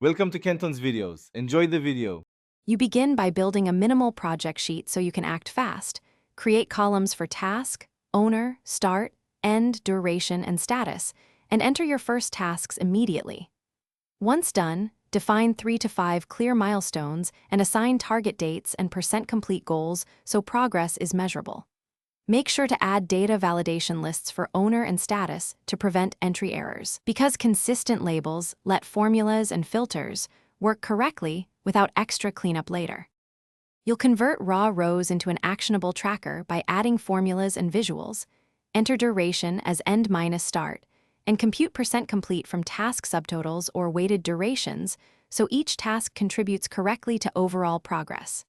Welcome to Kenton's videos. Enjoy the video. You begin by building a minimal project sheet so you can act fast. Create columns for task, owner, start, end, duration, and status, and enter your first tasks immediately. Once done, define 3 to 5 clear milestones and assign target dates and percent complete goals so progress is measurable. Make sure to add data validation lists for owner and status to prevent entry errors. Because consistent labels let formulas and filters work correctly without extra cleanup later. You'll convert raw rows into an actionable tracker by adding formulas and visuals, enter duration as end minus start, and compute percent complete from task subtotals or weighted durations so each task contributes correctly to overall progress.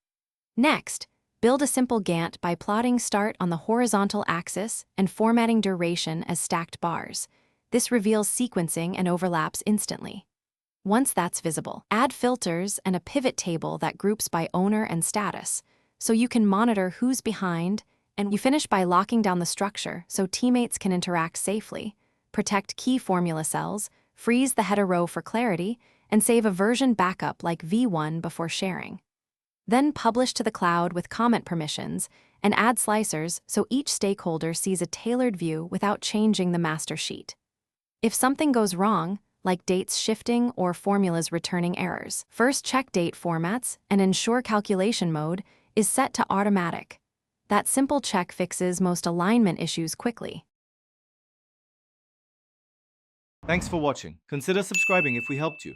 Next, build a simple Gantt by plotting start on the horizontal axis and formatting duration as stacked bars. This reveals sequencing and overlaps instantly. Once that's visible, add filters and a pivot table that groups by owner and status, so you can monitor who's behind, and you finish by locking down the structure so teammates can interact safely, protect key formula cells, freeze the header row for clarity, and save a version backup like V1 before sharing. Then publish to the cloud with comment permissions and add slicers so each stakeholder sees a tailored view without changing the master sheet. If something goes wrong, like dates shifting or formulas returning errors, first check date formats and ensure calculation mode is set to automatic. That simple check fixes most alignment issues quickly. Thanks for watching. Consider subscribing if we helped you.